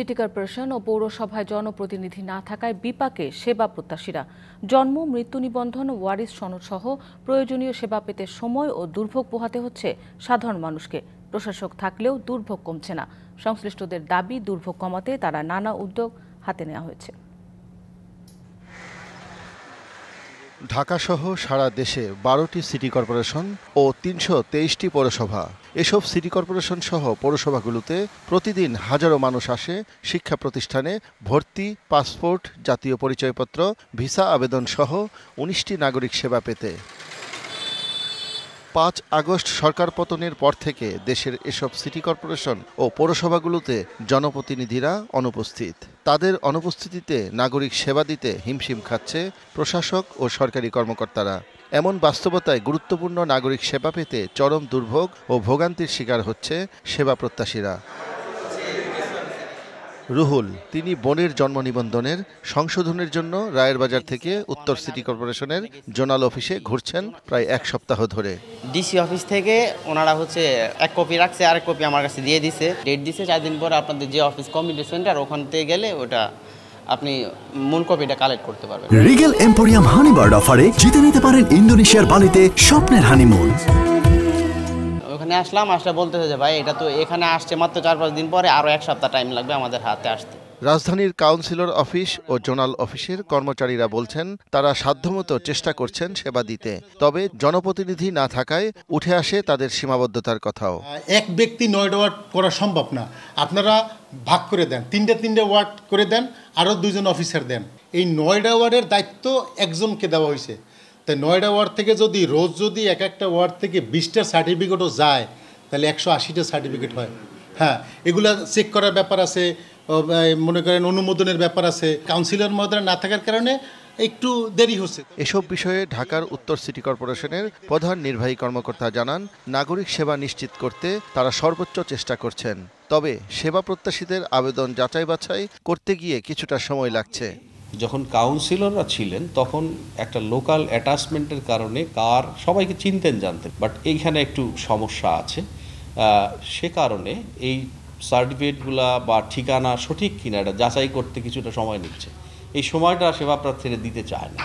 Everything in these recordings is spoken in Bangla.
সিটি কর্পোরেশন ও পৌরসভায় জনপ্রতিনিধি না থাকায় বিপাকে সেবা প্রত্যাশীরা। জন্ম, মৃত্যু নিবন্ধন, ওয়ারিশ সনদ সহ প্রয়োজনীয় সেবা পেতে সময় ও দুর্ভোগ পোহাতে হচ্ছে সাধারণ মানুষকে। প্রশাসক থাকলেও দুর্ভোগ কমছে না। সংশ্লিষ্টদের দাবি, দুর্ভোগ কমাতে তারা নানা উদ্যোগ হাতে নেওয়া হয়েছে। ঢাকাসহ সারা দেশে 12টি সিটি কর্পোরেশন ও 323টি পৌরসভা। এসব সিটি কর্পোরেশন সহ পৌরসভাগুলোতে প্রতিদিন হাজারো মানুষ আসে শিক্ষা প্রতিষ্ঠানে ভর্তি, পাসপোর্ট, জাতীয় পরিচয়পত্র, ভিসা আবেদন সহ 19টি নাগরিক সেবা পেতে। 5 আগস্ট সরকার পতনের পর থেকে দেশের এসব সিটি কর্পোরেশন ও পৌরসভাগুলোতে জনপ্রতিনিধিরা অনুপস্থিত। তাদের অনুপস্থিতিতে নাগরিক সেবা দিতে হিমশিম খাচ্ছে প্রশাসক ও সরকারি কর্মকর্তারা। এমন বাস্তবতায় গুরুত্বপূর্ণ নাগরিক সেবা পেতে চরম দুর্ভোগ ও ভোগান্তির শিকার হচ্ছে সেবা প্রত্যাশীরা। রুহুল, তিনি বোনের জন্ম নিবন্ধনের সংশোধনের জন্য রায়ের বাজার থেকে উত্তর সিটি কর্পোরেশনের জোনাল অফিসে ঘুরছেন প্রায় 1 সপ্তাহ ধরে। ডিসি অফিস থেকে ওনারা এক কপি রাখছে, আরেক কপি আমার কাছে দিয়ে দিছে, ডেট দিছে 4 দিন পর আপনাদের যে অফিস কমিউনিটি সেন্টার ওখান থেকে গেলে ওটা আপনি মূল কপিটা কালেক্ট করতে পারবেন। রিগেল এম্পোরিয়াম হানিবার্ড অফারে জিতে নিতে পারেন ইন্দোনেশিয়ার বালিতে স্বপ্নের হানিমুন। ওখানে আসলে বলতেছে যে ভাই এটা তো এখানে আসছে মাত্র 4-5 দিন পরে, আরো 1 সপ্তাহ টাইম লাগবে আমাদের হাতে আসতে। রাজধানীর কাউন্সিলর অফিস ও জোনাল অফিসের কর্মচারীরা বলছেন তারা সাধ্যমতো চেষ্টা করছেন সেবা দিতে, তবে জনপ্রতিনিধি না থাকায় উঠে আসে তাদের সীমাবদ্ধতার কথাও। এক ব্যক্তি 9টা ওয়ার্ড করা সম্ভব না, আপনারা ভাগ করে দেন, 3টে ওয়ার্ড করে দেন, আরও 2জন অফিসার দেন। এই 9টা ওয়ার্ডের দায়িত্ব একজনকে দেওয়া হয়েছে। তাই 9টা ওয়ার্ড থেকে রোজ যদি এক একটা ওয়ার্ড থেকে 20টা সার্টিফিকেটও যায় তাহলে 180টা সার্টিফিকেট হয়। হ্যাঁ, এগুলা চেক করার ব্যাপার আছে, মনে করেন অনুমোদনের ব্যাপার আছে। কাউন্সিলর মহোদয় না থাকার কারণে একটু দেরি হচ্ছে। এসব বিষয়ে ঢাকার উত্তর সিটি কর্পোরেশনের প্রধান নির্বাহী কর্মকর্তা জানান, নাগরিক সেবা নিশ্চিত করতে তারা সর্বোচ্চ চেষ্টা করছেন, তবে সেবা প্রত্যাশীদের আবেদন যাচাই বাছাই করতে গিয়ে কিছুটা সময় লাগছে। যখন কাউন্সিলররা ছিলেন তখন একটা লোকাল অ্যাটাচমেন্টের কারণে সবাইকে চিনতেন, জানতেন, বাট এইখানে একটু সমস্যা আছে। সে কারণে এই সার্টিফিকেটগুলা বা ঠিকানা সঠিক কিনা এটা যাচাই করতে কিছুটা সময় নিচ্ছে। এই সময়টা সেবা প্রার্থীরা দিতে চায় না।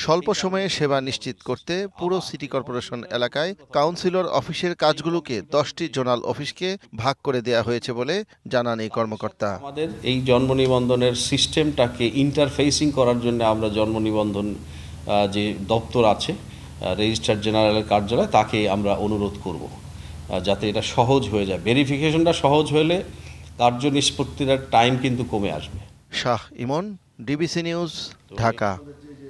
স্বল্প সময়ে সেবা নিশ্চিত করতে পুরো সিটি কর্পোরেশন এলাকায় কাউন্সিলর অফিসের কাজগুলোকে 10টি জোনাল অফিসকে ভাগ করে দেওয়া হয়েছে বলে জানান এই কর্মকর্তা। আমাদের এই জন্ম নিবন্ধনের সিস্টেমটাকে ইন্টারফেসিং করার জন্য আমরা জন্ম নিবন্ধন যে দপ্তর আছে রেজিস্ট্রার জেনারেলের কার্যালয়, তাকে আমরা অনুরোধ করব যাতে এটা সহজ হয়ে যায়। ভেরিফিকেশনটা সহজ হলে কার্য নিষ্পত্তির টাইম কিন্তু কমে আসবে। শাহ ইমন, ডিবিসি নিউজ, ঢাকা।